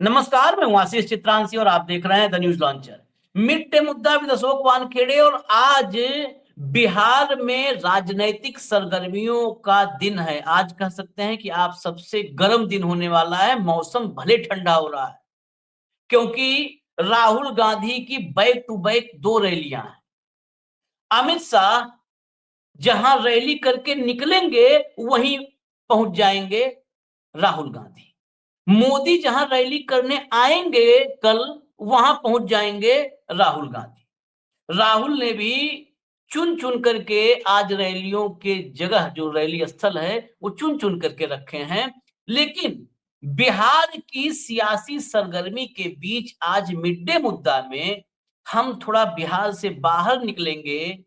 नमस्कार, मैं हूं आशीष चित्रांशी और आप देख रहे हैं the news launcher. Mid day मुद्दा विद अशोक वानखेड़े। और आज बिहार में राजनैतिक सरगर्मियों का दिन है। आज कह सकते हैं कि आप सबसे गर्म दिन होने वाला है। मौसम भले ठंडा हो रहा है क्योंकि राहुल गांधी की बैक टू बैक दो रैलियां हैं। अमित शाह जहां रैली करके निकलेंगे वहीं पहुंच जाएंगे राहुल गांधी। मोदी जहां रैली करने आएंगे कल, वहां पहुंच जाएंगे राहुल गांधी। राहुल ने भी चुन चुन करके आज रैलियों के जगह, जो रैली स्थल है, वो चुन चुन करके रखे हैं। लेकिन बिहार की सियासी सरगर्मी के बीच आज मिड डे मुद्दा में हम थोड़ा बिहार से बाहर निकलेंगे,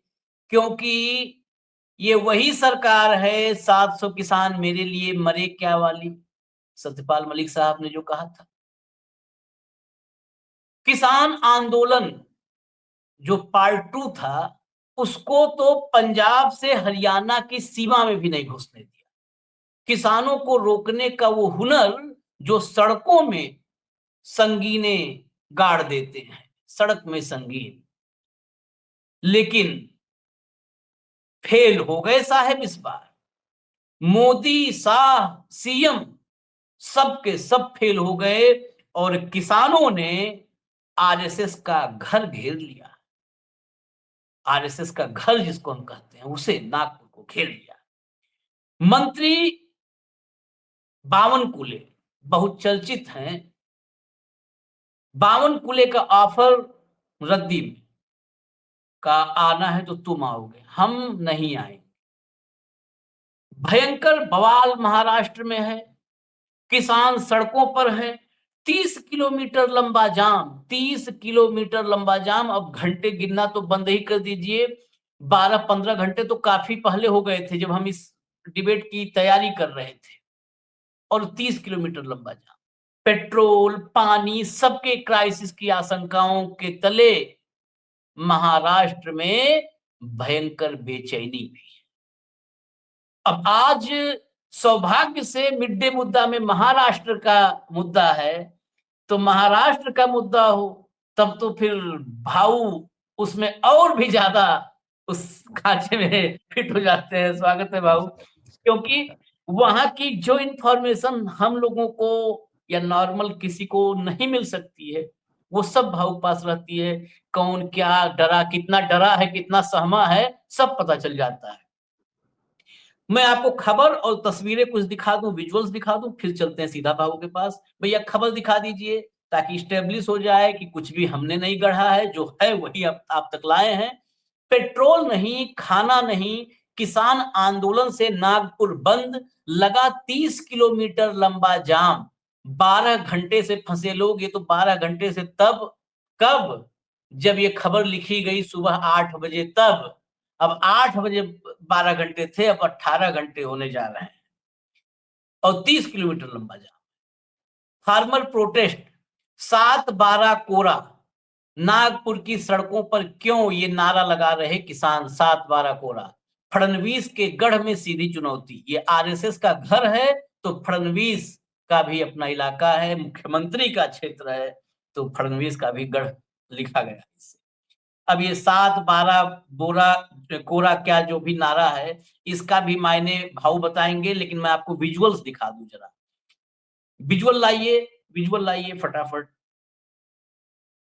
क्योंकि ये वही सरकार है 700 किसान मेरे लिए मरे क्या वाली, सत्यपाल मलिक साहब ने जो कहा था। किसान आंदोलन जो पार्ट 2 था, उसको तो पंजाब से हरियाणा की सीमा में भी नहीं घुसने दिया। किसानों को रोकने का वो हुनर जो सड़कों में संगीने गाड़ देते हैं, सड़क में संगीन, लेकिन फेल हो गए साहब इस बार। मोदी, शाह, सीएम सब के सब फेल हो गए और किसानों ने आरएसएस का घर घेर लिया। आरएसएस का घर जिसको हम कहते हैं, उसे नागपुर को घेर लिया। मंत्री बावनकुले बहुचर्चित हैं। बावनकुले का ऑफर रद्दी में का आना है तो तुम आओगे, हम नहीं आएंगे। भयंकर बवाल महाराष्ट्र में है। किसान सड़कों पर है। 30 किलोमीटर लंबा जाम, 30 किलोमीटर लंबा जाम। अब घंटे गिनना तो बंद ही कर दीजिए। 12-15 घंटे तो काफी पहले हो गए थे जब हम इस डिबेट की तैयारी कर रहे थे। और 30 किलोमीटर लंबा जाम, पेट्रोल, पानी, सबके क्राइसिस की आशंकाओं के तले महाराष्ट्र में भयंकर बेचैनी भी है। अब आज सौभाग्य से मिड डे मुद्दा में महाराष्ट्र का मुद्दा है, तो महाराष्ट्र का मुद्दा हो तब तो फिर भाऊ उसमें और भी ज्यादा उस खांचे में फिट हो जाते हैं। स्वागत है भाऊ। क्योंकि वहां की जो इंफॉर्मेशन हम लोगों को या नॉर्मल किसी को नहीं मिल सकती है, वो सब भाऊ पास रहती है। कौन क्या डरा, कितना डरा है, कितना सहमा है, सब पता चल जाता है। मैं आपको खबर और तस्वीरें कुछ दिखा दूं, विजुअल्स दिखा दूं, फिर चलते हैं सीधा भाऊ के पास। भैया खबर दिखा दीजिए ताकि स्टेब्लिश हो जाए कि कुछ भी हमने नहीं गढ़ा है, जो है वही आप तक लाए हैं। पेट्रोल नहीं, खाना नहीं, किसान आंदोलन से नागपुर बंद, लगा 30 किलोमीटर लंबा जाम। 12 घंटे से फंसे लोग। ये तो 12 घंटे से तब कब, जब ये खबर लिखी गई सुबह 8 बजे तब। अब 8 बजे 12 घंटे थे, अब 18 घंटे होने जा रहे हैं और 30 किलोमीटर लंबा जाम। फार्मर प्रोटेस्ट, 7-12 कोरा। नागपुर की सड़कों पर क्यों ये नारा लगा रहे किसान, 7-12 कोरा। फडणवीस के गढ़ में सीधी चुनौती। ये आरएसएस का घर है तो फडणवीस का भी अपना इलाका है, मुख्यमंत्री का क्षेत्र है, तो फडणवीस का भी गढ़ लिखा गया इससे। अब ये 7-12 बोरा कोरा क्या जो भी नारा है, इसका भी मायने भाऊ बताएंगे, लेकिन मैं आपको विजुअल्स दिखा दूं जरा। विजुअल लाइए फटाफट।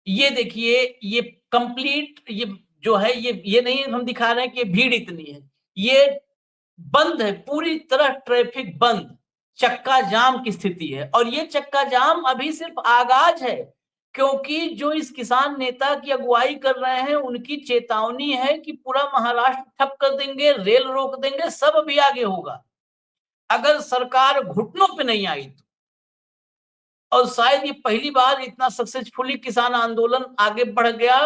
ये देखिए, ये कंप्लीट, ये जो है, ये नहीं हम दिखा रहे हैं कि भीड़ इतनी है। ये बंद है, पूरी तरह ट्रैफिक बंद, चक्का जाम की स्थिति है। और ये चक्का जाम अभी सिर्फ आगाज है, क्योंकि जो इस किसान नेता की अगुवाई कर रहे हैं, उनकी चेतावनी है कि पूरा महाराष्ट्र ठप कर देंगे, रेल रोक देंगे, सब अभी आगे होगा अगर सरकार घुटनों पे नहीं आई तो। और शायद ये पहली बार इतना सक्सेसफुली किसान आंदोलन आगे बढ़ गया।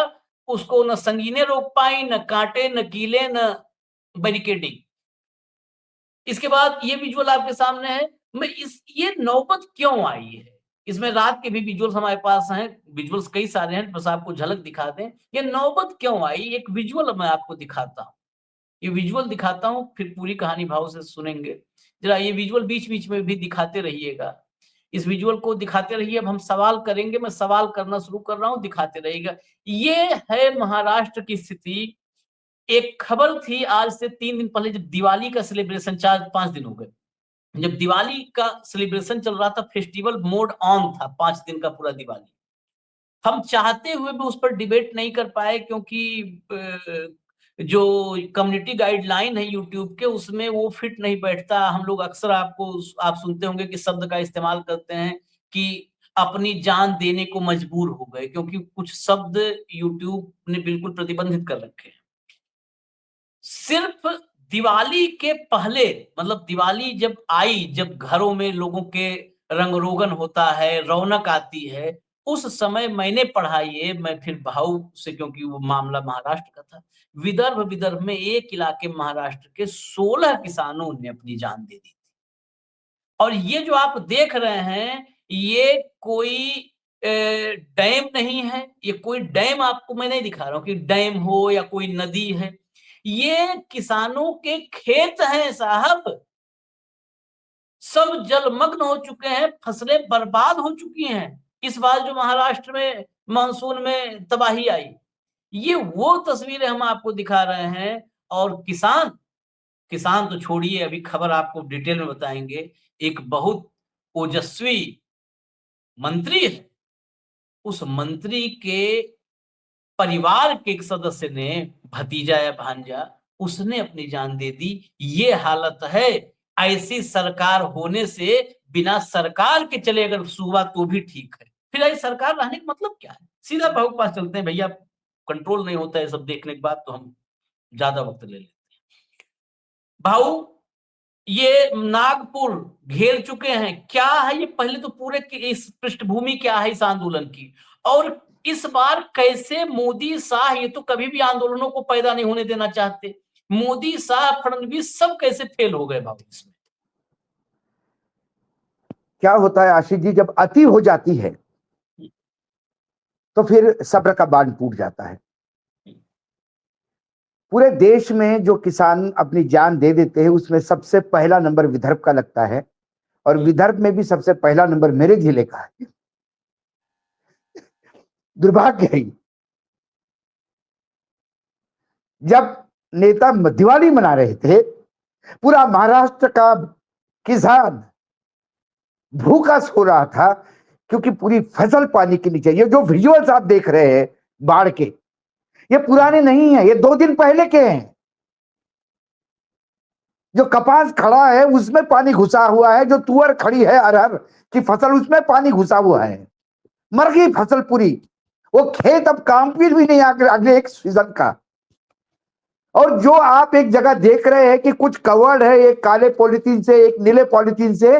उसको न संगीने रोक पाई, न कांटे, न कीले, न बैरिकेडिंग। इसके बाद ये विजुअल आपके सामने है। मैं इस ये नौबत क्यों आई है, इसमें रात के भी विजुअल्स हमारे पास हैं। विजुअल्स कई सारे हैं, बस आपको झलक दिखा दें। ये नौबत क्यों आई, एक विजुअल मैं आपको दिखाता हूँ। ये विजुअल दिखाता हूँ, फिर पूरी कहानी भाव से सुनेंगे। जरा ये विजुअल बीच बीच में भी दिखाते रहिएगा। इस विजुअल को दिखाते रहिए। अब हम सवाल करेंगे, मैं सवाल करना शुरू कर रहा हूँ, दिखाते रहिएगा। ये है महाराष्ट्र की स्थिति। एक खबर थी आज से 3 दिन पहले, जब दिवाली का सेलिब्रेशन, 4-5 दिन हो गए, जब दिवाली का सेलिब्रेशन चल रहा था, फेस्टिवल मोड ऑन था 5 दिन का पूरा दिवाली। हम चाहते हुए भी उस पर डिबेट नहीं कर पाए, क्योंकि जो कम्युनिटी गाइडलाइन है यूट्यूब के, उसमें वो फिट नहीं बैठता। हम लोग अक्सर आप सुनते होंगे कि शब्द का इस्तेमाल करते हैं कि अपनी जान देने को मजबूर हो गए, क्योंकि कुछ शब्द यूट्यूब ने बिल्कुल प्रतिबंधित कर रखे हैं। सिर्फ दिवाली के पहले, मतलब दिवाली जब आई, जब घरों में लोगों के रंग-रोगन होता है, रौनक आती है, उस समय मैंने पढ़ा ये, मैं फिर भावुक से, क्योंकि वो मामला महाराष्ट्र का था। विदर्भ में एक इलाके महाराष्ट्र के 16 किसानों ने अपनी जान दे दी। और ये जो आप देख रहे हैं, ये कोई डैम नहीं है, ये कोई डैम आपको मैं नहीं दिखा रहा हूँ कि डैम हो या कोई नदी है। ये किसानों के खेत हैं साहब। सब जलमग्न हो चुके हैं, फसलें बर्बाद हो चुकी हैं। इस बार जो महाराष्ट्र में मानसून में तबाही आई, ये वो तस्वीरें हम आपको दिखा रहे हैं। और किसान किसान तो छोड़िए, अभी खबर आपको डिटेल में बताएँगे। एक बहुत ओजस्वी मंत्री है, उस मंत्री के परिवार के एक सदस्य ने, भतीजा या भांजा, उसने अपनी जान दे दी। ये हालत है। ऐसी सरकार होने से बिना सरकार के चले अगर सूबा तो भी ठीक है। फिर ऐसी सरकार रहने का मतलब क्या है? सीधा भाऊ के पास चलते हैं भैया, कंट्रोल नहीं होता है सब देखने के बाद, तो हम ज़्यादा वक़्त ले लेते हैं। भाऊ, ये नागपुर घेर चुके हैं। क्या है ये? पहले तो पूरे की इस पृष्ठभूमि क्या है इस आंदोलन की? और इस बार कैसे मोदी, शाह, ये तो कभी भी आंदोलनों को पैदा नहीं होने देना चाहते। मोदी, शाह, फडणवीस सब कैसे फेल हो गए भाऊ इसमें? क्या होता है आशीष जी, जब अति हो जाती है तो फिर सब्र का बांध टूट जाता है। पूरे देश में जो किसान अपनी जान दे देते हैं, उसमें सबसे पहला नंबर विदर्भ का लगता है, और विदर्भ में भी सबसे पहला नंबर मेरे जिले का है। दुर्भाग्य है, जब नेता दिवाली मना रहे थे, पूरा महाराष्ट्र का किसान भूखा सो रहा था, क्योंकि पूरी फसल पानी के नीचे। ये जो विजुअल्स आप देख रहे हैं बाढ़ के, ये पुराने नहीं है, ये 2 दिन पहले के हैं। जो कपास खड़ा है उसमें पानी घुसा हुआ है, जो तुअर खड़ी है अरहर की फसल, उसमें पानी घुसा हुआ है। मर गई फसल पूरी। वो खेत अब काम भी नहीं अगले एक सीजन का। और जो आप एक जगह देख रहे हैं कि कुछ कवर्ड है, एक काले पॉलिथीन से, एक नीले पॉलिथीन से,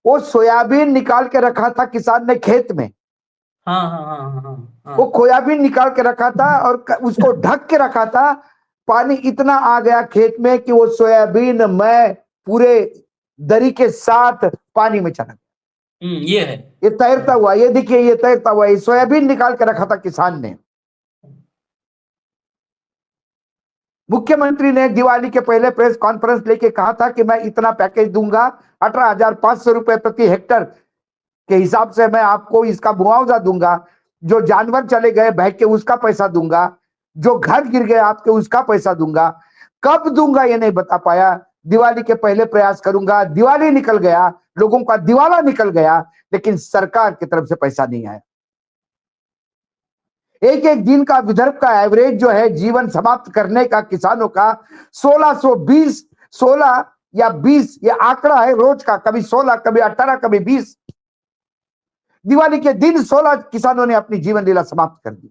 वो सोयाबीन निकाल के रखा था किसान ने खेत में। हाँ, हाँ, हाँ, हाँ, हाँ। वो सोयाबीन निकाल के रखा था और उसको ढक के रखा था। पानी इतना आ गया खेत में कि वो सोयाबीन में पूरे दरी के साथ पानी में चला गया। ये है, ये तैरता हुआ, ये देखिए, ये तैरता हुआ, ये सोयाबीन निकाल के रखा था किसान ने। मुख्यमंत्री ने दिवाली के पहले प्रेस कॉन्फ्रेंस लेके कहा था कि मैं इतना पैकेज दूंगा, 18,500 रुपए प्रति हेक्टर के हिसाब से मैं आपको इसका मुआवजा दूंगा। जो जानवर चले गए बह के उसका पैसा दूंगा, जो घर गिर गए आपके उसका पैसा दूंगा। कब दूंगा ये नहीं बता पाया। दिवाली के पहले प्रयास करूंगा। दिवाली निकल गया, लोगों का दिवाला निकल गया, लेकिन सरकार की तरफ से पैसा नहीं आया। एक एक दिन का विदर्भ का एवरेज जो है जीवन समाप्त करने का किसानों का, 1620, 16 या 20 ये आंकड़ा है रोज का। कभी 16, कभी 18, कभी 20। दिवाली के दिन 16 किसानों ने अपनी जीवन लीला समाप्त कर दी,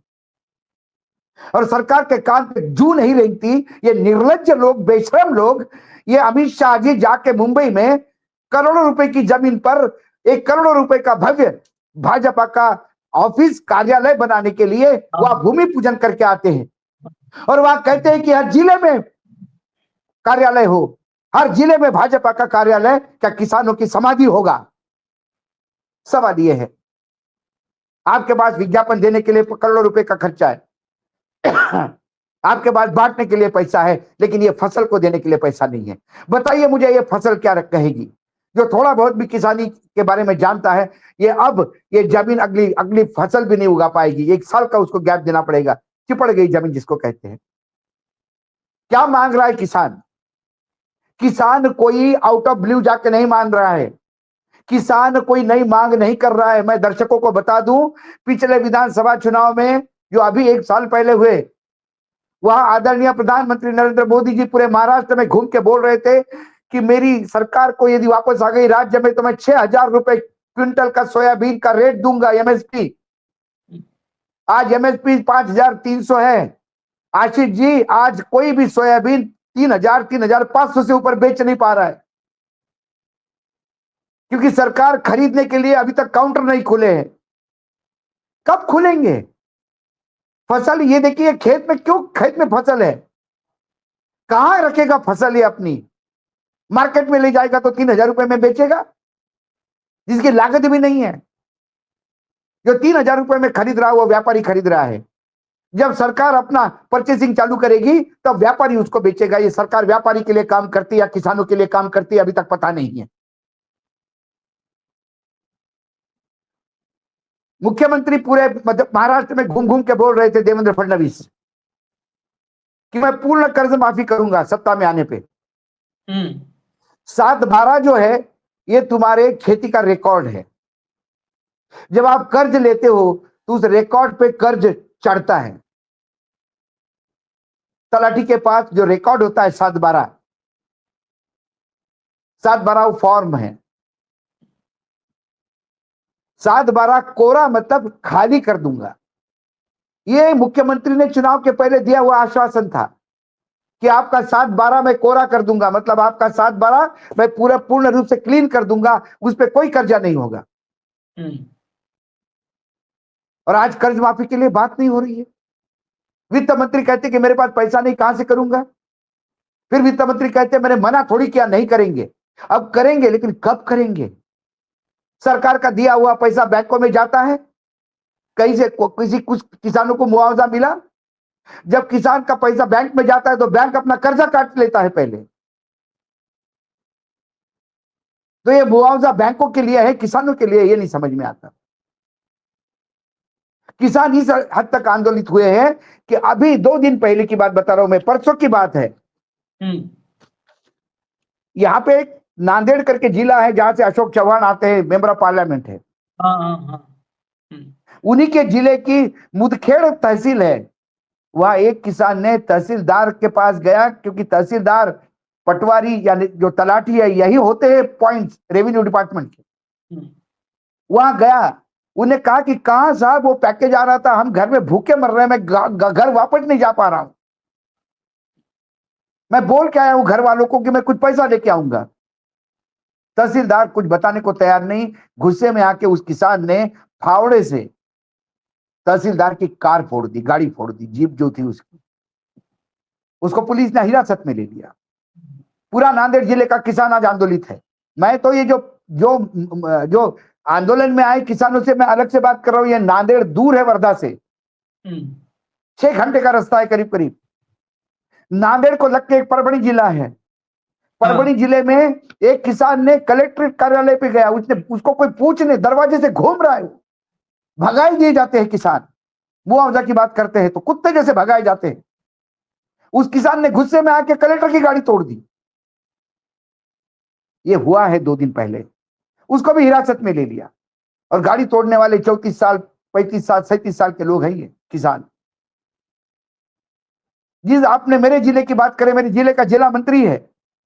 और सरकार के कान पे जू नहीं रेंगती। ये निर्लज्ज लोग, बेशरम लोग, ये अमित शाह जी जाके मुंबई में करोड़ों रुपए की जमीन पर 1 करोड़ रुपए का भव्य भाजपा का ऑफिस, कार्यालय बनाने के लिए वह भूमि पूजन करके आते हैं, और वहां कहते हैं कि हर जिले में कार्यालय हो, हर जिले में भाजपा का कार्यालय। क्या किसानों की समाधि होगा? सवाल ये है। आपके पास विज्ञापन देने के लिए करोड़ों रुपए का खर्चा है, आपके पास बांटने के लिए पैसा है, लेकिन ये फसल को देने के लिए पैसा नहीं है। बताइए मुझे, ये फसल क्या कहेगी? जो थोड़ा बहुत भी किसानी के बारे में जानता है, ये जमीन अगली अगली फसल भी नहीं उगा पाएगी, 1 साल का उसको गैप देना पड़ेगा, चिपड़ गई जमीन जिसको कहते हैं। क्या मांग रहा है किसान? किसान कोई आउट ऑफ ब्लू जाके नहीं मान रहा है, किसान कोई नई मांग नहीं कर रहा है। मैं दर्शकों को बता दूं, पिछले विधानसभा चुनाव में जो अभी 1 साल पहले हुए, वहां आदरणीय प्रधानमंत्री नरेंद्र मोदी जी पूरे महाराष्ट्र में घूम के बोल रहे थे कि मेरी सरकार को यदि वापस आ गई राज्य में तो मैं 6,000 रुपए क्विंटल का सोयाबीन का रेट दूंगा, एमएसपी। आज एमएसपी 5,300 है। आशीष जी, आज कोई भी सोयाबीन 3,000 3,500 से ऊपर बेच नहीं पा रहा है, क्योंकि सरकार खरीदने के लिए अभी तक काउंटर नहीं खुले हैं। कब खुलेंगे? फसल ये देखिए, खेत में फसल है, कहां रखेगा फसल ये अपनी? मार्केट में ले जाएगा तो 3,000 रुपए में बेचेगा, जिसकी लागत भी नहीं है। जो 3,000 रुपए में खरीद रहा है वो व्यापारी खरीद रहा है। जब सरकार अपना परचेसिंग चालू करेगी तब व्यापारी उसको बेचेगा। ये सरकार व्यापारी के लिए काम करती है या किसानों के लिए काम करती है, अभी तक पता नहीं है। मुख्यमंत्री पूरे महाराष्ट्र में घूम घूम के बोल रहे थे, देवेंद्र फडणवीस, कि मैं पूर्ण कर्ज माफी करूंगा सत्ता में आने पे। 7/12 जो है ये तुम्हारे खेती का रिकॉर्ड है। जब आप कर्ज लेते हो तो उस रिकॉर्ड पे कर्ज चढ़ता है। तलाठी के पास जो रिकॉर्ड होता है 7/12 फॉर्म है। 7/12 कोरा मतलब खाली कर दूंगा। ये मुख्यमंत्री ने चुनाव के पहले दिया हुआ आश्वासन था कि आपका 7/12 मैं कोरा कर दूंगा, मतलब आपका 7/12 मैं पूर्ण रूप से क्लीन कर दूंगा, उस पर कोई कर्जा नहीं होगा। और आज कर्ज माफी के लिए बात नहीं हो रही है। वित्त मंत्री कहते कि मेरे पास पैसा नहीं, कहां से करूंगा? फिर वित्त मंत्री कहते मैंने मना थोड़ी किया, नहीं करेंगे। अब करेंगे, लेकिन कब करेंगे? सरकार का दिया हुआ पैसा बैंकों में जाता है, कहीं से कुछ किसानों को मुआवजा मिला। जब किसान का पैसा बैंक में जाता है तो बैंक अपना कर्जा काट लेता है पहले। तो ये मुआवजा बैंकों के लिए है, किसानों के लिए, ये नहीं समझ में आता। किसान इस हद तक आंदोलित हुए हैं कि अभी 2 दिन पहले की बात बता रहा हूं मैं, परसों की बात है। यहां पे एक नांदेड़ करके जिला है जहां से अशोक चौहान आते हैं, मेंबर ऑफ पार्लियामेंट है। उन्हीं के जिले की मुदखेड़ तहसील है। वहां एक किसान ने तहसीलदार के पास गया, क्योंकि तहसीलदार, पटवारी यानी जो तलाठी है, यही होते हैं पॉइंट्स रेवेन्यू डिपार्टमेंट के। वहां गया, उन्हें कहा कि कहां साहब वो पैकेज आ रहा था, हम घर में भूखे मर रहे हैं, मैं घर वापस नहीं जा पा रहा हूं। मैं बोल के आया हूं घर वालों को कि मैं कुछ पैसा लेके आऊंगा। तहसीलदार कुछ बताने को तैयार नहीं। गुस्से में आके उस किसान ने फावड़े से तहसीलदार की कार फोड़ दी, गाड़ी फोड़ दी, जीप जो थी उसकी। उसको पुलिस ने हिरासत में ले लिया। पूरा नांदेड़ जिले का किसान आज आंदोलित है। मैं तो ये जो जो जो आंदोलन में आए किसानों से मैं अलग से बात कर रहा हूं। ये नांदेड़ दूर है वर्धा से, 6 घंटे का रास्ता है करीब करीब। नांदेड़ को लग के एक परभणी जिला है। परभणी जिले में एक किसान ने कलेक्ट्रेट कार्यालय पे गया, उसको कोई पूछने, दरवाजे से घूम रहा है, भगाए दिए जाते हैं किसान। मुआवजा की बात करते हैं तो कुत्ते जैसे भगाए जाते हैं। उस किसान ने गुस्से में आके कलेक्टर की गाड़ी तोड़ दी। ये हुआ है 2 दिन पहले। उसको भी हिरासत में ले लिया। और गाड़ी तोड़ने वाले 34 साल 35 साल 37 साल के लोग हैं ये किसान। जिस आपने मेरे जिले की बात करें, मेरे जिले का जिला मंत्री है,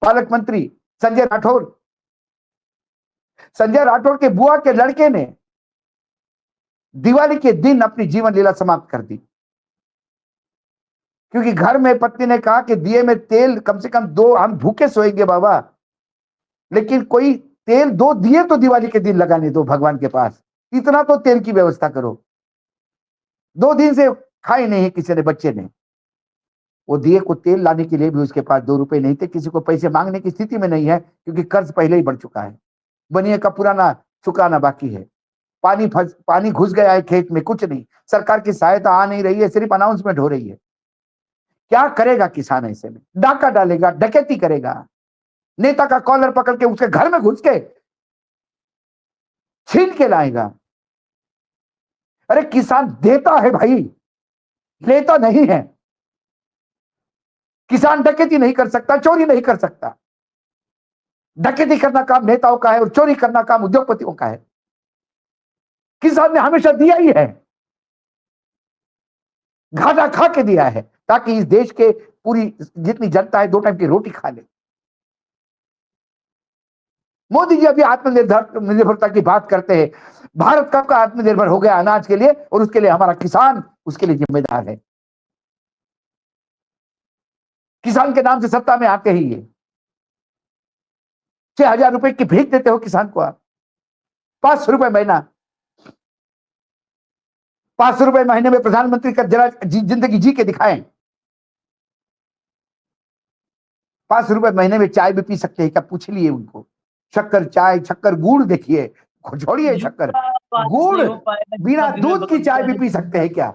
पालक मंत्री संजय राठौर। संजय राठौर के बुआ के लड़के ने दिवाली के दिन अपनी जीवन लीला समाप्त कर दी, क्योंकि घर में पत्नी ने कहा कि दिए में तेल कम से कम 2, हम भूखे सोएंगे बाबा, लेकिन कोई तेल 2 दिए तो दिवाली के दिन लगाने दो भगवान के पास, इतना तो तेल की व्यवस्था करो। 2 दिन से खाए नहीं किसी ने, बच्चे ने। वो दिए को तेल लाने के लिए भी उसके पास 2 रुपए नहीं थे। किसी को पैसे मांगने की स्थिति में नहीं है, क्योंकि कर्ज पहले ही बढ़ चुका है, बनिए का पुराना चुकाना बाकी है। पानी घुस गया है खेत में, कुछ नहीं, सरकार की सहायता आ नहीं रही है, सिर्फ अनाउंसमेंट हो रही है। क्या करेगा किसान ऐसे में? डाका डालेगा, डकैती करेगा। नेता का कॉलर पकड़ के उसके घर में घुस के छीन के लाएगा। अरे किसान देता है भाई, लेता नहीं है। किसान डकैती नहीं कर सकता, चोरी नहीं कर सकता। डकैती करना काम नेताओं का है और चोरी करना काम उद्योगपतियों का है। किसान ने हमेशा दिया ही है, घाटा खा के दिया है, ताकि इस देश के पूरी जितनी जनता है 2 टाइम की रोटी खा ले। मोदी जी अभी आत्मनिर्भरता की बात करते हैं। भारत कब का आत्मनिर्भर हो गया अनाज के लिए, और उसके लिए हमारा किसान उसके लिए जिम्मेदार है। किसान के नाम से सत्ता में आते ही ये 6,000 रुपए की भीख देते हो किसान को आप, 500 रुपए महीना। 500 रुपए महीने में प्रधानमंत्री का जरा जिंदगी जी के दिखाएं। 500 रुपए महीने में चाय भी पी सकते हैं क्या? पूछ लिए उनको। शक्कर चाय, शक्कर गुड़, देखिए छोड़िए शक्कर, जूता पालिश गुड़ नहीं हो पाएगा, बिना जूता दिन में दूध की चाय बदलते भी हैं। पी सकते हैं क्या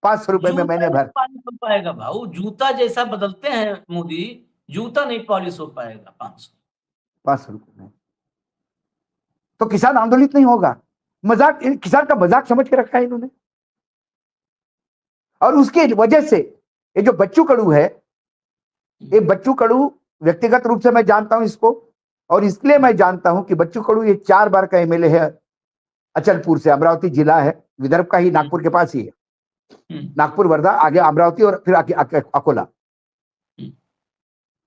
500 रुपए में जूता महीने नहीं भर? पॉलिश हो पाएगा भाऊ, जूता जैसा बदलते हैं मोदी, जूता नहीं पॉलिश हो पाएगा 500। 500 रुपए में तो किसान आंदोलित नहीं होगा। मजाक, किसान का मजाक समझ के रखा है इन्होंने। और उसकी वजह से ये जो बच्चू कडू है, ये बच्चू कडू व्यक्तिगत रूप से मैं जानता हूं इसको, और इसलिए मैं जानता हूं कि बच्चू कडू ये 4 बार का एमएलए है अचलपुर से। अमरावती जिला है, विदर्भ का ही, नागपुर के पास ही है। नागपुर, वर्धा, आगे अमरावती और फिर आगे अकोला।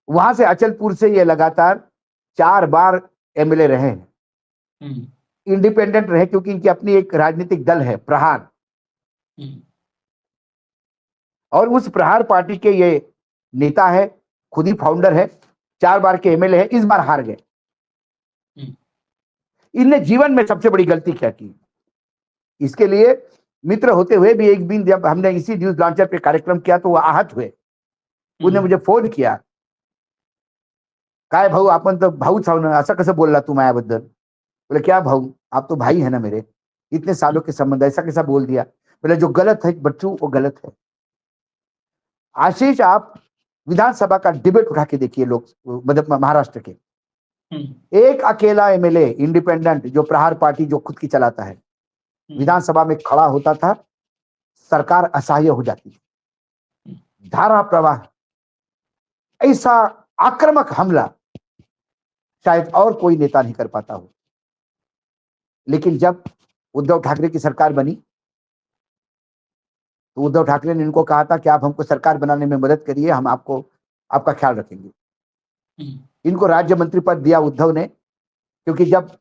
वहां से अचलपुर से ये लगातार 4 बार एमएलए रहे हैं। इंडिपेंडेंट रहे, क्योंकि इनकी अपनी एक राजनीतिक दल है, प्रहार। और उस प्रहार पार्टी के ये नेता है, खुद ही फाउंडर है, 4 बार के एमएलए है, इस बार हार गए। इनने जीवन में सबसे बड़ी गलती क्या की, इसके लिए मित्र होते हुए भी एक दिन जब हमने इसी न्यूज लॉन्चर पे कार्यक्रम किया तो वो आहत हुए। उन्हें मुझे फोन किया, काय भाऊ आपण तर भाऊच आहो ना, असं कसं बोलला तू माझ्याबद्दल? बोले क्या भाऊ, आप तो भाई है ना मेरे, इतने सालों के संबंध, ऐसा कैसा बोल दिया? बोले जो गलत है बच्चू वो गलत है। आशीष, आप विधानसभा का डिबेट उठा के देखिए, लोग मतलब महाराष्ट्र के, एक अकेला एमएलए इंडिपेंडेंट जो प्रहार पार्टी जो खुद की चलाता है विधानसभा में खड़ा होता था, सरकार असहाय हो जाती है। धारा प्रवाह, ऐसा आक्रामक हमला शायद और कोई नेता नहीं कर पाता हो। लेकिन जब उद्धव ठाकरे की सरकार बनी तो उद्धव ठाकरे ने इनको कहा था कि आप हमको सरकार बनाने में मदद करिए, हम आपको आपका ख्याल रखेंगे। इनको राज्य मंत्री पद दिया उद्धव ने, क्योंकि जब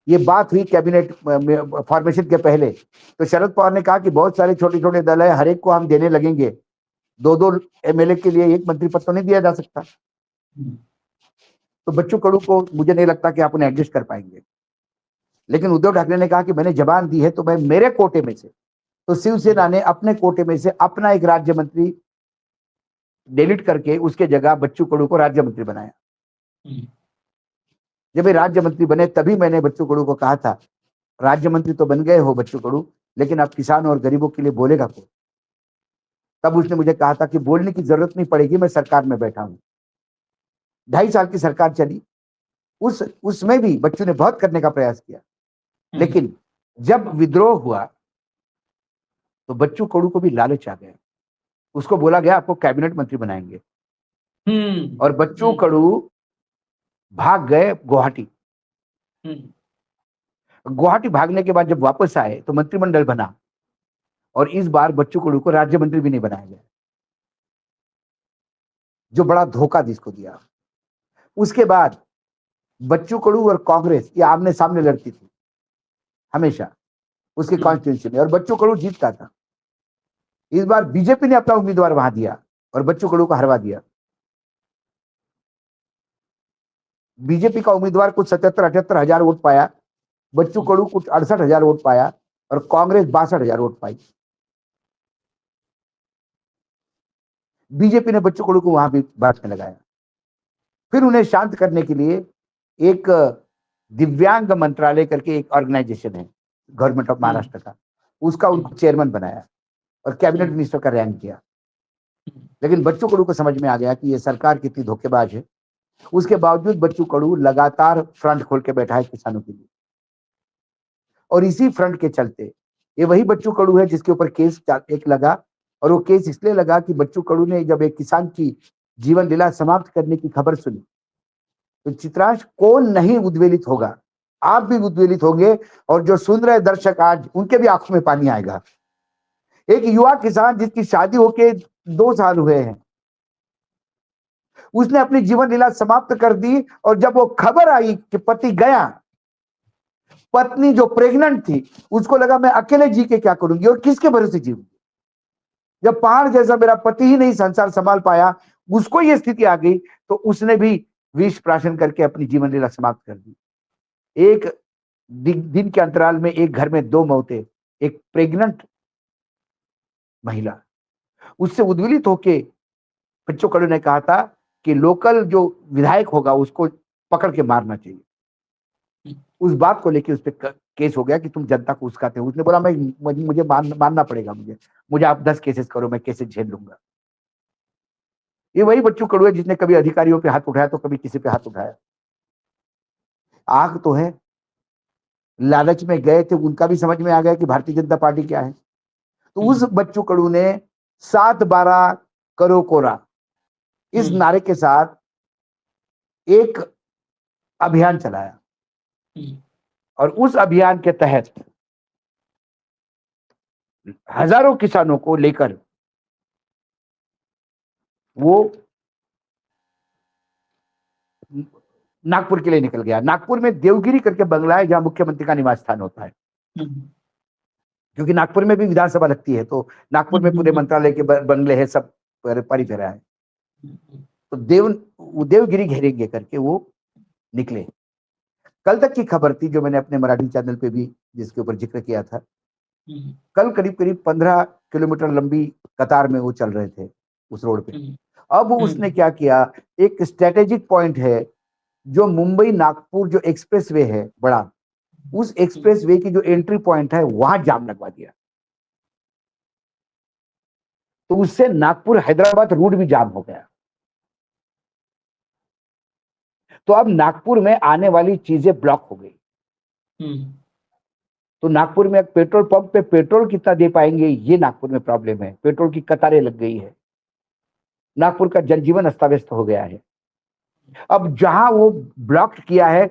ये बात हुई कैबिनेट फॉर्मेशन के पहले, तो शरद पवार ने कहा कि बहुत सारे छोटे छोटे दल है, हर एक को हम देने लगेंगे, 2-2 एमएलए के लिए एक मंत्री पद तो नहीं दिया जा सकता। तो बच्चू कडू को मुझे नहीं लगता कि आप उन्हें एडजस्ट कर पाएंगे। लेकिन उद्धव ठाकरे ने कहा कि मैंने जबान दी है, तो मैं मेरे कोटे में से, तो शिवसेना ने अपने कोटे में से अपना एक राज्य मंत्री डिलीट करके उसके जगह बच्चू कडू को राज्य मंत्री बनाया। जब ये राज्य मंत्री बने तभी मैंने बच्चू कडू को कहा था, राज्य मंत्री तो बन गए हो बच्चू कडू, लेकिन आप किसानों और गरीबों के लिए बोलेगा कौन? तब उसने मुझे कहा था कि बोलने की जरूरत नहीं पड़ेगी, मैं सरकार में बैठा हूं। 2.5 साल की सरकार चली, उसमें भी बच्चू ने बहुत करने का प्रयास किया। लेकिन जब विद्रोह हुआ तो बच्चू कडू को भी लालच आ गया। उसको बोला गया आपको कैबिनेट मंत्री बनाएंगे, और बच्चू कडू भाग गए गुवाहाटी। गुवाहाटी भागने के बाद जब वापस आए तो मंत्रिमंडल बना, और इस बार बच्चू कडू को राज्य मंत्री भी नहीं बनाया गया, जो बड़ा धोखा जिसको दिया। उसके बाद बच्चू कडू और कांग्रेस ये आमने सामने लड़ती थी हमेशा उसकी कॉन्स्टिट्यूंसी में, और बच्चू कडू जीतता था। इस बार बीजेपी ने अपना उम्मीदवार वहां दिया और बच्चू कडू को हरवा दिया। बीजेपी का उम्मीदवार कुछ 77-78 हजार वोट पाया, बच्चू कडू कुछ 68 हजार वोट पाया, और कांग्रेस 62 हजार वोट पाई। बीजेपी ने बच्चू कडू को वहां भी बांटने लगाया। फिर उन्हें शांत करने के लिए एक दिव्यांग मंत्रालय करके एक ऑर्गेनाइजेशन है गवर्नमेंट ऑफ महाराष्ट्र का, उसका उनको चेयरमैन बनाया और कैबिनेट मिनिस्टर का रैंक किया। लेकिन बच्चू कडू को समझ में आ गया कि ये सरकार कितनी धोखेबाज है, उसके बावजूद बच्चू कडू लगातार फ्रंट खोल के बैठा है किसानों के लिए। और इसी फ्रंट के चलते ये वही बच्चू कडू है जिसके ऊपर केस एक लगा, और वो केस इसलिए लगा कि बच्चू कडू ने जब एक किसान की जीवन लीला समाप्त करने की खबर सुनी, तो चित्रांश कौन नहीं उद्वेलित होगा। आप भी उद्वेलित होंगे, और जो सुन रहे दर्शक आज उनके भी आंखों में पानी आएगा। एक युवा किसान जिसकी शादी होके 2 साल हुए हैं, उसने अपनी जीवन लीला समाप्त कर दी, और जब वो खबर आई कि पति गया, पत्नी जो प्रेग्नेंट थी उसको लगा मैं अकेले जी के क्या करूंगी और किसके भरोसे जीऊंगी। जब पहाड़ जैसा मेरा पति ही नहीं संसार संभाल पाया, उसको ये स्थिति आ गई, तो उसने भी विष प्राशन करके अपनी जीवन लीला समाप्त कर दी। एक दिन के अंतराल में एक घर में 2 मौतें। एक प्रेग्नेंट महिला, उससे उद्वेलित होके बच्चू कडू ने कहा था कि लोकल जो विधायक होगा उसको पकड़ के मारना चाहिए। उस बात को लेके उस पर केस हो गया कि तुम जनता को उस्काते हो। उसने बोला मैं मुझे मानना पड़ेगा, मुझे आप 10 केसेस करो, मैं केसेस झेल लूंगा। ये वही बच्चू कडू है जिसने कभी अधिकारियों पे हाथ उठाया तो कभी किसी पे हाथ उठाया। आग तो है, लालच में गए थे, उनका भी समझ में आ गया कि भारतीय जनता पार्टी क्या है। तो उस बच्चू कडू ने 7-12 करो कोरा इस नारे के साथ एक अभियान चलाया, और उस अभियान के तहत हजारों किसानों को लेकर वो नागपुर के लिए निकल गया। नागपुर में देवगिरी करके बंगला है जहां मुख्यमंत्री का निवास स्थान होता है, क्योंकि नागपुर में भी विधानसभा लगती है, तो नागपुर में पूरे मंत्रालय के बंगले हैं, सब परिसर है। तो देवगिरी घेरेंगे करके वो निकले। कल तक की खबर थी जो मैंने अपने मराठी चैनल पे भी जिसके ऊपर जिक्र किया था, कल करीब करीब 15 किलोमीटर लंबी कतार में वो चल रहे थे उस रोड पे। अब उसने क्या किया, एक स्ट्रेटेजिक पॉइंट है जो मुंबई नागपुर जो एक्सप्रेसवे है बड़ा, उस एक्सप्रेसवे की जो एंट्री पॉइंट है वहां जाम लगवा दिया। तो उससे नागपुर हैदराबाद रूट भी जाम हो गया। तो अब नागपुर में आने वाली चीजें ब्लॉक हो गई। तो नागपुर में पेट्रोल पंप पे पेट्रोल कितना दे पाएंगे, ये नागपुर में प्रॉब्लम है। पेट्रोल की कतारें लग गई है, नागपुर का जनजीवन अस्त व्यस्त हो गया है। अब जहां वो ब्लॉक किया है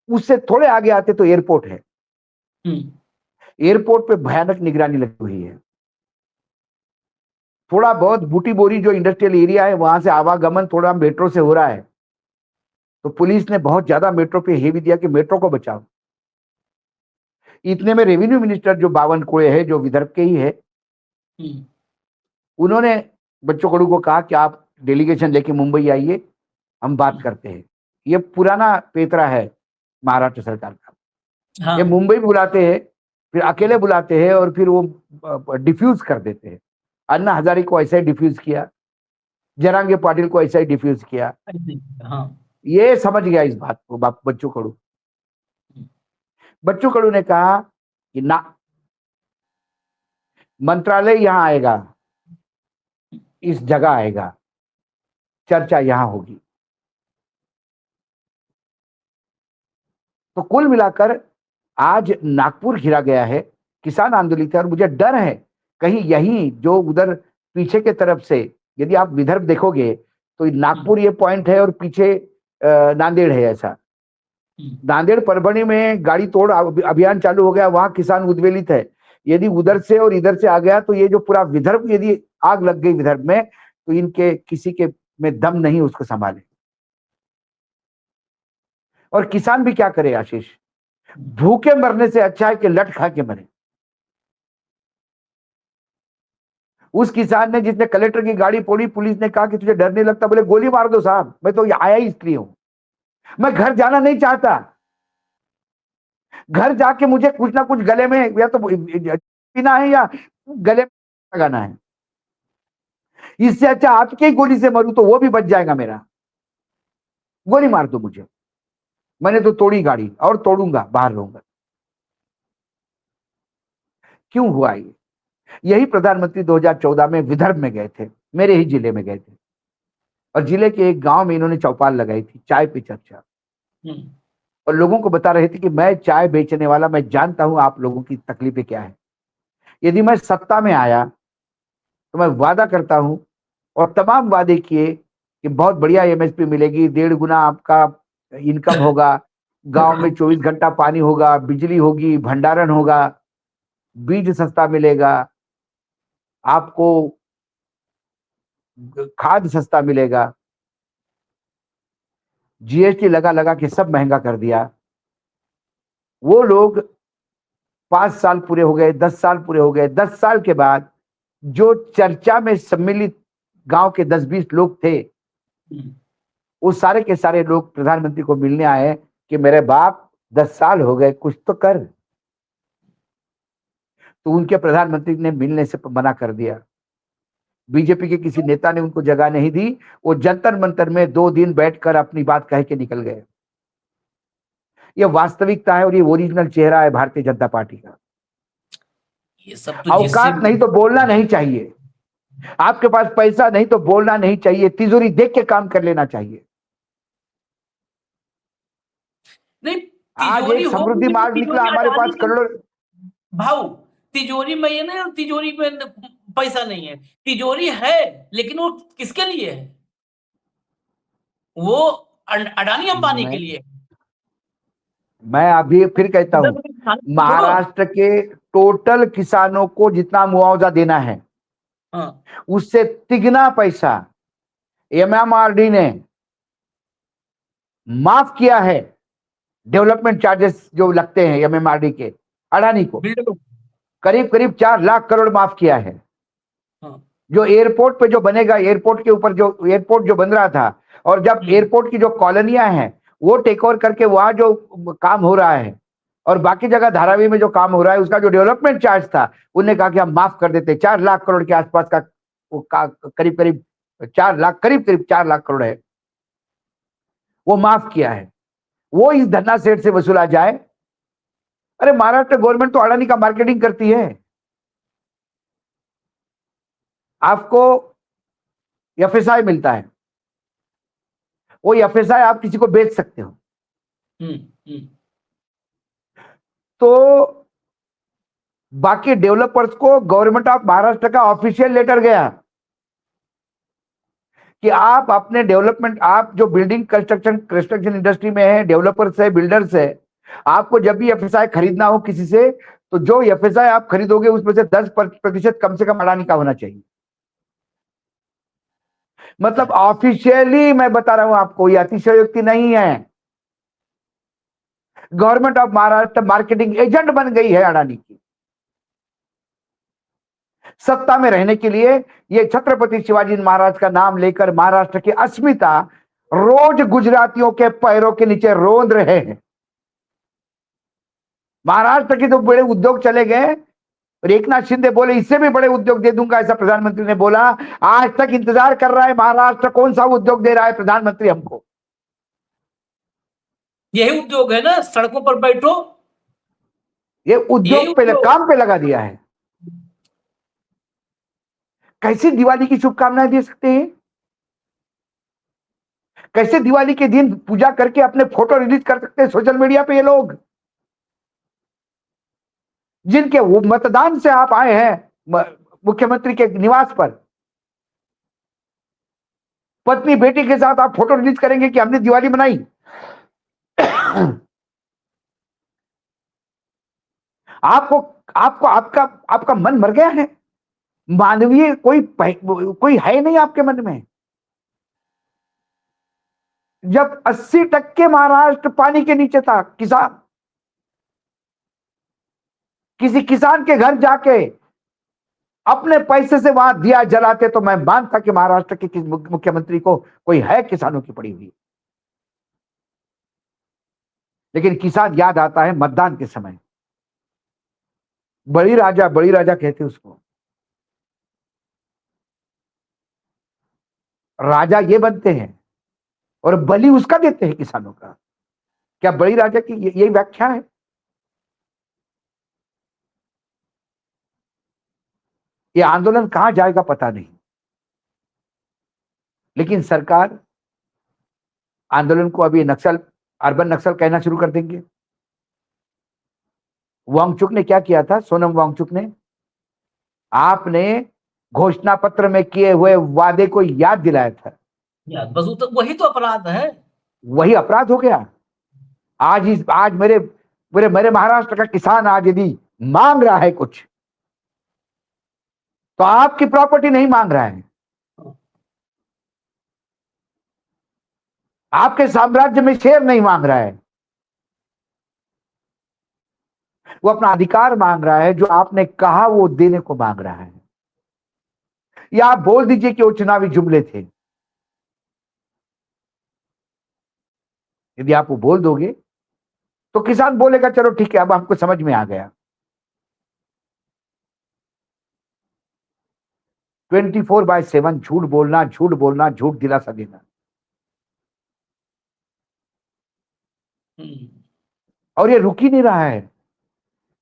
उससे थोड़े आगे आते तो एयरपोर्ट है। एयरपोर्ट पे भयानक निगरानी लगी हुई है। थोड़ा बहुत बूटी बोरी जो इंडस्ट्रियल एरिया है वहां से आवागमन थोड़ा मेट्रो से हो रहा है, तो पुलिस ने बहुत ज्यादा मेट्रो पे हेवी दिया कि मेट्रो को बचाओ। इतने में रेवेन्यू मिनिस्टर जो बावनकुळे है, जो विदर्भ के ही है, उन्होंने बच्चू कडू को कहा कि आप डेलीगेशन लेके मुंबई आइए, हम बात करते हैं। ये पुराना पेतरा है महाराष्ट्र सरकार का। ये मुंबई बुलाते हैं, फिर अकेले बुलाते हैं, और फिर वो डिफ्यूज कर देते हैं। अन्ना हजारे को ऐसा ही डिफ्यूज किया, जरांगे पाटिल को ऐसा ही डिफ्यूज किया। ये समझ गया इस बात को बच्चू कडू। बच्चू कडू ने कहा कि ना, मंत्रालय यहां आएगा, इस जगह आएगा, चर्चा यहां होगी। तो कुल मिलाकर आज नागपुर घिरा गया है, किसान आंदोलित है, और मुझे डर है कहीं यही जो उधर पीछे के तरफ से, यदि आप विदर्भ देखोगे तो नागपुर ये पॉइंट है और पीछे नांदेड़ है। ऐसा नांदेड़ परभणी में गाड़ी तोड़ अभियान चालू हो गया, वहां किसान उद्वेलित है। यदि उधर से और इधर से आ गया तो ये जो पूरा विदर्भ, यदि आग लग गई विदर्भ में, तो इनके किसी के में दम नहीं उसको संभाले। और किसान भी क्या करे आशीष, भूखे मरने से अच्छा है कि लट खा के मरे। उस किसान ने जिसने कलेक्टर की गाड़ी फोड़ी, पुलिस ने कहा कि तुझे डर नहीं लगता, बोले गोली मार दो साहब, मैं तो आया ही इसलिए हूं, मैं घर जाना नहीं चाहता। घर जाके मुझे कुछ ना कुछ गले में या तो पीना है या गले में लगाना है। इससे अच्छा आपके ही गोली से मरूं तो वो भी बच जाएगा मेरा। गोली मार दो मुझे, मैंने तो तोड़ी गाड़ी और तोड़ूंगा, बाहर रहूंगा। क्यों हुआ ये? यही प्रधानमंत्री 2014 में विदर्भ में गए थे, मेरे ही जिले में गए थे। और जिले के एक गांव में इन्होंने चौपाल लगाई थी, चाय पे चर्चा। हम्म, और लोगों को बता रहे थे कि मैं चाय बेचने वाला, मैं जानता हूं आप लोगों की तकलीफें क्या है। यदि मैं सत्ता में आया तो मैं वादा करता हूं, और तमाम वादे किए कि बहुत बढ़िया एमएसपी मिलेगी, 1.5 गुना आपका इनकम होगा, गांव में 24 घंटा पानी होगा, बिजली होगी, भंडारण होगा, बीज सस्ता मिलेगा, आपको खाद सस्ता मिलेगा। जीएसटी लगा लगा के सब महंगा कर दिया। वो लोग 5 साल पूरे हो गए, 10 साल पूरे हो गए, 10 साल के बाद जो चर्चा में सम्मिलित गांव के 10-20 लोग थे, हम्म। वो सारे के सारे लोग प्रधानमंत्री को मिलने आए कि मेरे बाप 10 साल हो गए, कुछ तो कर। तो उनके प्रधानमंत्री ने मिलने से मना कर दिया। बीजेपी के किसी नेता ने उनको जगह नहीं दी। वो जंतर मंतर में 2 दिन बैठकर अपनी बात कह के निकल गए। ये वास्तविकता है और ये ओरिजिनल चेहरा है भारतीय जनता पार्टी का। ये सब तो जिससे औकात नहीं तो बोलना नहीं चाहिए। आपके पास पैसा नहीं तो बोलना नहीं चाहिए, तिजोरी देख के काम कर लेना चाहिए। नहीं, आज तिजोरी एक हो समृद्धि भी तो मार्ग निकला तिजोरी हमारे अडानी पास की। करोड़ों। भाऊ, तिजोरी में ये नहीं, तिजोरी में पैसा नहीं है, तिजोरी है, लेकिन वो किसके लिए है? वो अडानी अंबानी के मैं लिए। मैं अभी फिर कहता हूं, छोड़ो। महाराष्ट्र के टोटल किसानों को जितना मुआवजा देना है, हाँ। उससे तिगना पैसा एमएमआरडी ने माफ किया है। डेवलपमेंट चार्जेस जो लगते हैं एमएमआरडी के, अडानी को बिल्डर। करीब करीब 4 लाख करोड़ माफ किया है। हाँ। जो एयरपोर्ट पे जो बनेगा, एयरपोर्ट के ऊपर जो एयरपोर्ट जो बन रहा था, और जब एयरपोर्ट की जो कॉलोनियां हैं वो टेक ओवर करके वहां जो काम हो रहा है, और बाकी जगह धारावी में जो काम हो रहा है, उसका जो डेवलपमेंट चार्ज था, उन्होंने कहा कि हम माफ कर देते। 4 लाख करोड़ के आसपास का करीब करीब 4 लाख, करीब करीब 4 लाख करोड़ है, वो माफ किया है। वो इस धन्ना सेठ से वसूला जाए। अरे महाराष्ट्र गवर्नमेंट तो अडानी का मार्केटिंग करती है। आपको एफएसआई मिलता है, वो एफएसआई आप किसी को बेच सकते हो। हम्म। हम्म। तो बाकी डेवलपर्स को गवर्नमेंट ऑफ महाराष्ट्र का ऑफिशियल लेटर गया कि आप अपने डेवलपमेंट, आप जो बिल्डिंग कंस्ट्रक्शन कंस्ट्रक्शन इंडस्ट्री में है, डेवलपर्स है, बिल्डर्स है, आपको जब भी एफएसआई खरीदना हो किसी से, तो जो एफएसआई आप खरीदोगे उसमें से 10% कम से कम अडानी का होना चाहिए। मतलब ऑफिशियली मैं बता रहा हूं आपको, ये अतिशयोक्ति नहीं है। Government of Maharashtra marketing agent बन गई है अडानी की। सत्ता में रहने के लिए ये छत्रपति शिवाजी महाराज का नाम लेकर महाराष्ट्र की अस्मिता रोज गुजरातियों के पैरों के नीचे रोंद रहे हैं। महाराष्ट्र के तो बड़े उद्योग चले गए, और एकनाथ शिंदे बोले इससे भी बड़े उद्योग दे दूंगा, ऐसा प्रधानमंत्री ने बोला। आज तक इंतजार कर रहा है महाराष्ट्र, कौन सा उद्योग दे रहा है प्रधानमंत्री हमको। यही उद्योग है ना, सड़कों पर बैठो। ये यही उद्योग पे उद्योग। काम पे लगा दिया है। कैसे दिवाली की शुभकामनाएं दे सकते हैं? कैसे दिवाली के दिन पूजा करके अपने फोटो रिलीज कर सकते हैं सोशल मीडिया पे ये लोग, जिनके वो मतदान से आप आए हैं मुख्यमंत्री के निवास पर। पत्नी बेटी के साथ आप फोटो रिलीज करेंगे कि हमने दिवाली मनाई। आपको आपको आपका आपका मन मर गया है। मानवीय कोई है नहीं आपके मन में। जब 80% महाराष्ट्र पानी के नीचे था, किसान किसी किसान के घर जाके अपने पैसे से वहां दिया जलाते, तो मैं मानता कि महाराष्ट्र के किस मुख्यमंत्री को कोई है किसानों की पड़ी हुई। लेकिन किसान याद आता है मतदान के समय। बड़ी राजा कहते उसको। राजा ये बनते हैं और बलि उसका देते हैं किसानों का। क्या बड़ी राजा की यही व्याख्या है? ये आंदोलन कहां जाएगा पता नहीं, लेकिन सरकार आंदोलन को अभी नक्सल, अर्बन नक्सल कहना शुरू कर देंगे। वांगचुक ने क्या किया था, सोनम वांगचुक ने, आपने घोषणा पत्र में किए हुए वादे को याद दिलाया था, बस तो वही तो अपराध है, वही अपराध हो गया। आज मेरे मेरे मेरे महाराष्ट्र का किसान आज यदि मांग रहा है कुछ, तो आपकी प्रॉपर्टी नहीं मांग रहा है, आपके साम्राज्य में शेयर नहीं मांग रहा है, वो अपना अधिकार मांग रहा है, जो आपने कहा वो देने को मांग रहा है। या आप बोल दीजिए कि वो चुनावी जुमले थे। यदि आप वो बोल दोगे तो किसान बोलेगा चलो ठीक है, अब हमको समझ में आ गया। 24/7 झूठ बोलना, झूठ बोलना, झूठ दिलासा देना। और ये रुक ही नहीं रहा है।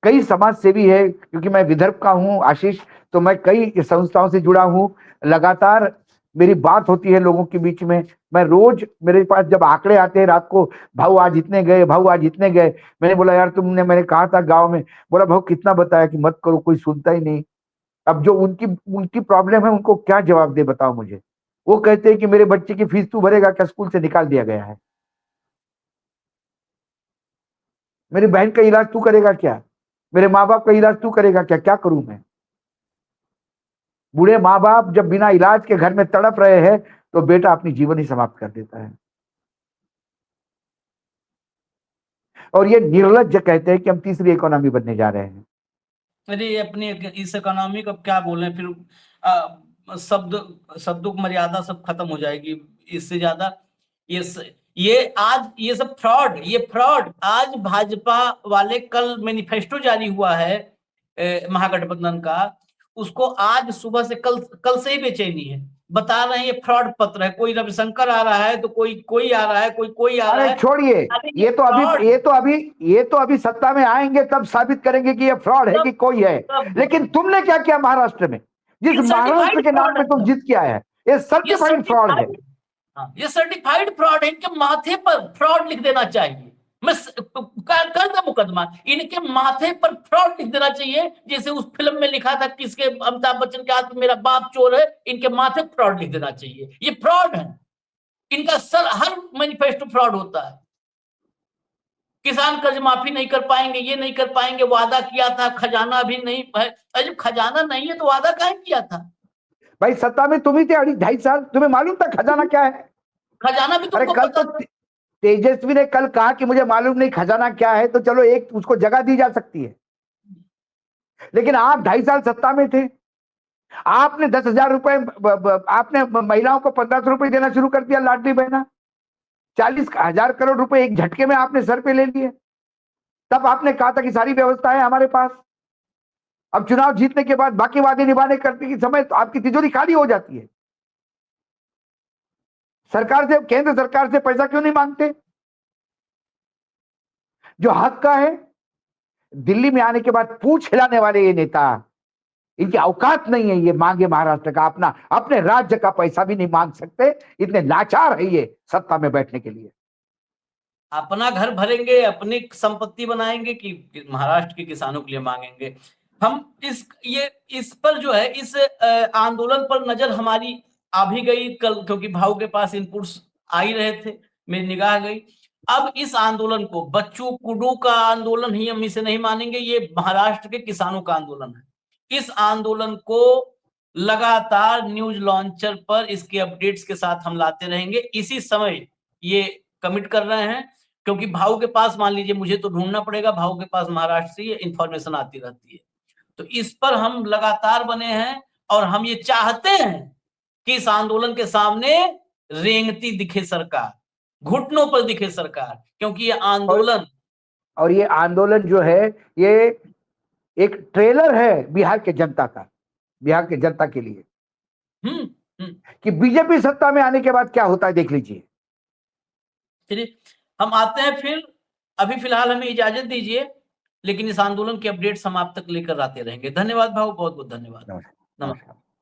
कई समाज सेवी है, क्योंकि मैं विदर्भ का हूं आशीष, तो मैं कई संस्थाओं से जुड़ा हूं, लगातार मेरी बात होती है लोगों के बीच में। मैं रोज, मेरे पास जब आंकड़े आते हैं रात को, भाऊ आज इतने गए, भाऊ आज इतने गए, मैंने बोला यार तुमने, मैंने कहा था गांव में, बोला भाऊ कितना बताया कि मत करो, कोई सुनता ही नहीं। अब जो उनकी उनकी प्रॉब्लम है, उनको क्या जवाब दे बताओ मुझे। वो कहते हैं कि मेरे बच्चे की फीस तू भरेगा क्या, स्कूल से निकाल दिया गया है। मेरी बहन का इलाज तू करेगा क्या, मेरे माँ बाप का इलाज तू करेगा क्या, क्या करूं मैं। बूढ़े माँ बाप जब बिना इलाज के घर में तड़प रहे हैं, तो बेटा अपनी जीवन ही समाप्त कर देता है। और ये निर्लज्ज कहते हैं कि हम तीसरी इकोनॉमी बनने जा रहे हैं। अरे अपनी इस इकोनॉमी को क्या बोले फिर, शब्दों की मर्यादा सब खत्म हो जाएगी। इससे ज्यादा ये आज ये सब फ्रॉड, ये फ्रॉड आज भाजपा वाले, कल मैनिफेस्टो जारी हुआ है महागठबंधन का, उसको आज सुबह से कल से ही बेचैनी है। बता रहे हैं ये फ्रॉड पत्र है, कोई रविशंकर आ रहा है तो कोई आ रहा है, कोई आ रहा अरे है। छोड़िए, ये तो अभी ये तो अभी सत्ता में आएंगे तब साबित करेंगे कि ये फ्रॉड है कि कोई है। लेकिन तुमने क्या किया महाराष्ट्र में, जिस महाराष्ट्र के नाम पे तुम जीत के आए हैं, ये सर्टिफाइड फ्रॉड है। ये सर्टिफाइड फ्रॉड है। इनके माथे पर फ्रॉड लिख देना चाहिए। मैं कर दे मुकदमा, इनके माथे पर फ्रॉड लिख देना चाहिए, जैसे उस फिल्म में लिखा था किसके, अमिताभ बच्चन के हाथ में मेरा बाप चोर है, इनके माथे फ्रॉड लिख देना चाहिए। ये फ्रॉड है, इनका हर मैनिफेस्टो फ्रॉड होता है। किसान कर्ज माफी नहीं कर पाएंगे, ये नहीं कर पाएंगे, वादा किया था, खजाना भी नहीं है। अरे खजाना नहीं है तो वादा काहे किया था भाई, सत्ता में तुम ही थे 2.5 साल, तुम्हें मालूम था खजाना क्या है। खजाना भी अरे तुमको कल पता तो तेजस्वी ने कल कहा कि मुझे मालूम नहीं खजाना क्या है, तो चलो एक उसको जगह दी जा सकती है। लेकिन आप 2.5 साल सत्ता में थे, आपने 10,000 रुपए, आपने महिलाओं को 1,500 रुपए देना शुरू कर दिया, लाडली बहना। 40,000 करोड़ रुपए एक झटके में आपने सर पे ले लिए। तब आपने कहा था कि सारी व्यवस्था है हमारे पास। अब चुनाव जीतने के बाद बाकी वादे निभाने करते के समय तो आपकी तिजोरी खाली हो जाती है। सरकार से, केंद्र सरकार से पैसा क्यों नहीं मांगते? जो हक का है। दिल्ली में आने के बाद पूछ हिलाने वाले ये नेता, इनकी औकात नहीं है ये मांगे महाराष्ट्र का, अपने राज्य का पैसा भी नहीं मांग सकते, इतने लाचार है ये सत्ता में बैठने के लिए। अपना घर भरेंगे, अपनी संपत्ति बनाएंगे कि महाराष्ट्र के किसानों के लिए मांगेंगे। हम इस पर जो है, इस आंदोलन पर नजर हमारी आ भी गई कल, क्योंकि भाऊ के पास इनपुट्स आ ही रहे थे, मेरी निगाह गई। अब इस आंदोलन को बच्चू कुडू का आंदोलन ही हम इसे नहीं मानेंगे, ये महाराष्ट्र के किसानों का आंदोलन है। इस आंदोलन को लगातार न्यूज लॉन्चर पर इसके अपडेट्स के साथ हम लाते रहेंगे। इसी समय ये कमिट कर रहे हैं, क्योंकि भाऊ के पास, मान लीजिए मुझे तो ढूंढना पड़ेगा, भाऊ के पास महाराष्ट्र से ये इंफॉर्मेशन आती रहती है, तो इस पर हम लगातार बने हैं। और हम ये चाहते हैं कि इस आंदोलन के सामने रेंगती दिखे सरकार, घुटनों पर दिखे सरकार, क्योंकि ये आंदोलन और ये आंदोलन जो है, ये एक ट्रेलर है बिहार के जनता का, बिहार के जनता के लिए, कि बीजेपी सत्ता में आने के बाद क्या होता है देख लीजिए। चलिए हम आते हैं फिर, अभी फिलहाल हमें इजाजत दीजिए, लेकिन इस आंदोलन के अपडेट्स हम आप तक लेकर आते रहेंगे। धन्यवाद भाऊ, बहुत बहुत धन्यवाद। नमस्कार। नमस्कार।